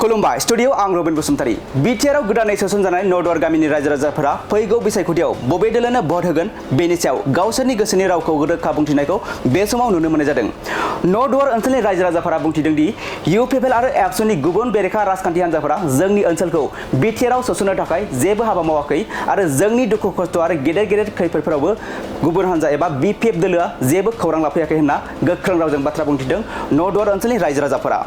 खुलुमबाय स्टुडियो आं रबिन बसुमतारी बिटिआरआव गोदानै सोसनजानाय नर्दवार गामिनि रायजो राजाफोरा फैगौ बिसायख'थियाव बबे दोलोनो भट होगोन बेनि सायाव गावसोरनि गोसोनि रावखौ रोखा बुंथिनायखौ बे समाव नुनो मोननाय जादों। नर्दवार ओनसोलनि रायजो राजाफोरा बुंथिदों दि इउपिपिएल आरो एबसुनि गुबुन बेरेखा राजखान्थि हान्जाफोरा जोंनि ओनसोलखौ बिटिआरआव सोसननो थाखाय जेबो हाबा मावाखै आरो जोंनि दुखु खस्थ आरो गेदेर गेदेर खैफोदफोरावबो गुबुन हान्जा एबा बिपिएफ दोलोआ जेबो खौरां लाफैयाखै होनना गोख्रों रावजों बाथ्रा बुंथिदों नर्दवार ओनसोलनि रायजो राजाफोरा।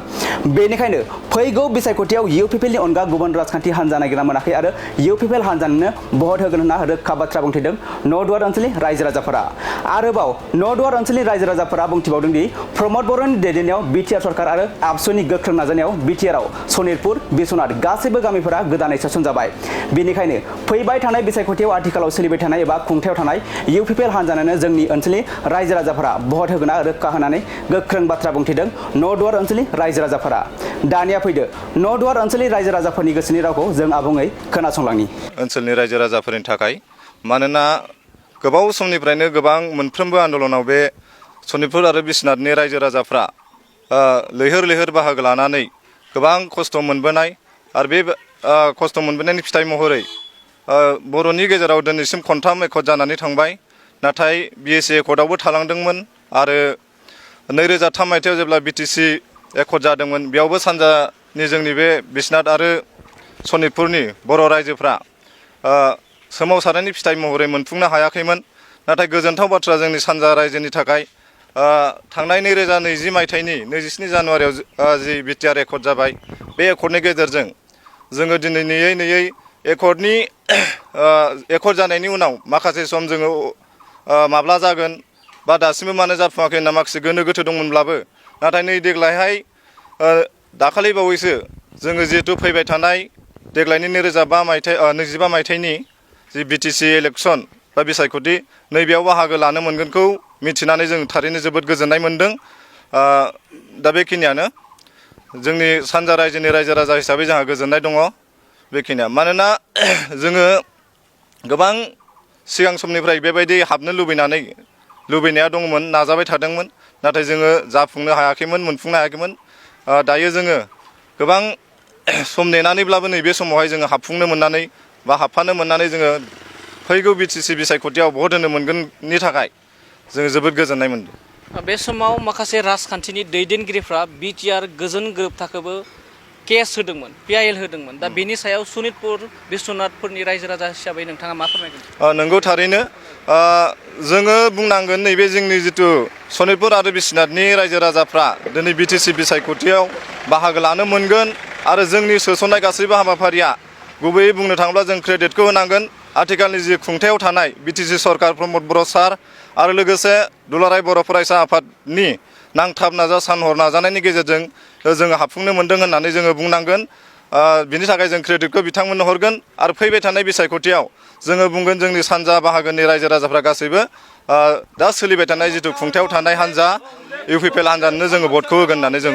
बेनिखायनो फैगौ बिसायख'थियाव इउपिपिएलनि अनगा गुबुन राजखान्थि हान्जा नागिरना मोनाखै आरो इउपिपिएल हान्जानो भट होगोन होनना रोखा बाथ्रा बुंथिदों नर्दवार ओनसोलनि रायजो राजाफोरा। आरोबाव नर्दवार ओनसोलनि रायजो राजाफोरा बुंथिबावदों दि प्रमद बर'नि दैदेननायाव बिटिआर सरकार आरो आबसुनि गोख्रों नाजानायाव बिटिआरआव सनितपुर बिश्वनाथ गासैबो गामिफोरा गोदानै सोसनजाबाय। बेनिखायनो फैबाय थानाय बिसायख'थियाव आथिखालाव सोलिबाय थानाय एबा खुंथायाव थानाय इउपिपिएल हान्जानो जोंनि ओनसोलनि रायजो राजाफोरा भट होगोन रोखा होनानै गोख्रों बाथ्रा बुंथिदों नर्दवार ओनसोलनि रायजो राजाफोरा। दानिया फैदो नर्दवार ओनसोलनि रायजो राजाफोरनि गोसोनि रावखौ जों आबुङै खोनासंलांनि। ओनसोलनि रायजो राजाफोरनि थाखाय मानोना गोबाव समनिफ्रायनो गोबां मोनफ्रोमबो आन्दलनाव बे सनितपुर आरो बिश्वनाथनि रायजो राजाफ्रा लैहोर लैहोर बाहागो लानानै गोबां खस्थ' मोनबोनाय आरो बे खस्थ' मोनबोनायनि फिथाइ महरै बर'नि गेजेराव दिनैसिम खनथाम एकर्ड जानानै थांबाय। नाथाय बिएसि एकर्डआवबो थालांदोंमोन आरो 2003 मायथाइयाव जेब्ला बिटिसि एकर्ड जादोंमोन बेयावबो सानजानि जोंनि बे बिश्वनाथ आरो सनितपुरनि बर' रायजोफ्रा सोमावसारनायनि फिथाइ महरै मोनफुंनो हायाखैमोन। नाथाय गोजोनथाव बाथ्रा जोंनि सानजा रायजोनि थाखाय थांनाय 2020 मायथाइनि 27 जानुवारियाव जि बिटिआर एकर्ड जाबाय बे एकर्डनि गेजेरजों जोङो दिनै नेयै एकर्ड जानायनि उनाव माखासे सम जोङो माब्ला जागोन बा दासिमबो मानो जाफुङाखै होनना माखासे गोनो गोथो दंमोनब्लाबो नाथाय नै देग्लायहाय दाखालि बावैसो जोङो जिहेतु फैबाय थानाय देग्लायनि 2025 मायथाइनि जि बिटिसि इलेक्सन बा बिसायख'थि नैबेयाव बाहागो लानो मोनगोनखौ मिथिनानै जों थारैनो जोबोद गोजोननाय मोनदों। दा बेखिनियानो जोंनि सानजा रायजोनि रायजो राजा हिसाबै जोंहा गोजोननाय दङ बेखिनिया। मानोना जोङो गोबां सिगां समनिफ्राय बेबायदि हाबनो लुबैनाया दंमोन, नाजाबाय थादोंमोन, नाथाय जोङो जाफुंनो हायाखैमोन, मोनफुंनो हायाखैमोन। दायो जोङो गोबां सम नेनानैब्लाबो नैबे समावहाय जोङो हाबफुंनो मोननानै बा हाबफानो मोननानै जोङो फैगौ बिटिसि बिसायख'थियाव भट होनो मोनगोननि थाखाय जोङो जोबोद गोजोननाय मोनदों। बे समाव माखासे राजखान्थिनि दैदेनगिरिफ्रा बिटिआर गोजोन गोरोबथाखौबो केस होदोंमोन, पिआइएल होदोंमोन। दा बेनि सायाव सनितपुर बिश्वनाथफोरनि रायजो राजा हिसाबै नोंथाङा मा फोरमायगोन? नंगौ थारैनो जोङो बुंनांगोन नैबे जोंनि जिथु सनितपुर आरो बिश्वनाथनि रायजो राजाफ्रा दिनै बिटिसि बिसायख'थियाव बाहागो लानो मोनगोन आरो जोंनि सोसननाय गासैबो हाबाफारिया गुबैयै बुंनो थाङोब्ला जों क्रेडिटखौ होनांगोन आथिखालनि जि खुंथायाव थानाय बिटिसि सरकार प्रमद बर' सार आरो लोगोसे दुलाराय बर' फरायसा आफादनि नांथाब नाजा सानहर नाजानायनि गेजेरजों जोङो हाबफुंनो मोनदों होननानै जोङो बुंनांगोन। बिनि थाखाय जों क्रेडिटखौ बिथांमोननो हरगोन आरो फैबाय थानाय बिसायख'थियाव जोङो बुंगोन जोंनि सानजा बाहागोनि रायजो राजाफ्रा गासैबो दा सोलिबाय थानाय जिथु खुंथायाव थानाय हान्जा इउपिपिएल हान्जानो जोङो भटखौ होगोन होननानै जों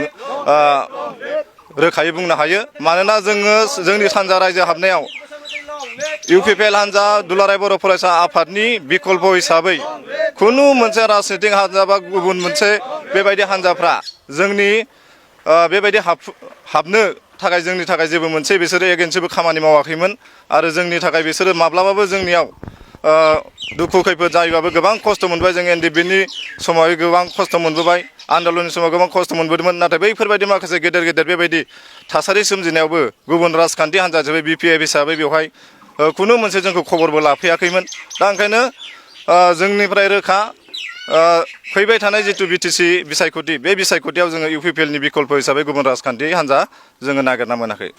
रोखायै बुंनो हायो। मानोना जोङो जोंनि सानजा रायजो हाबनायाव इउपिपिएल हान्जा दुलाराय बर' फरायसा आफादनि बिकल्प हिसाबै खुनु मोनसे राजनितिक हान्जा बा गुबुन मोनसे बेबायदि हान्जाफ्रा जोंनि बेबायदि हाबनो थाखाय जोंनि थाखाय जेबो मोनसे बिसोरो एगेन्सिबो खामानि मावाखैमोन आरो जोंनि थाखाय बिसोरो माब्लाबाबो जोंनियाव दुखु खैफोद जायोबाबो गोबां खस्थ' मोनबाय। जों एनडिएफबिनि समाव गोबां खस्थ' मोनबोबाय, आन्दलननि समाव गोबां खस्थ' मोनबोदोंमोन। नाथाय बैफोरबायदि माखासे गेदेर गेदेर बेबायदि थासारि सोमजिनायावबो गुबुन राजखान्थि हान्जा हिसाबै बिपिएफ हिसाबै बेवहाय खुनु मोनसे जोंखौ खबरबो लाफैयाखैमोन। दा ओंखायनो जोंनिफ्राय रोखा फैबाय थानाय जिथु बिटिसि बिसायख'थि बे बिसायख'थियाव जोङो इउपिपिएलनि बिकल्प हिसाबै गुबुन राजखान्थि हान्जा जोङो नागिरना मोनाखै।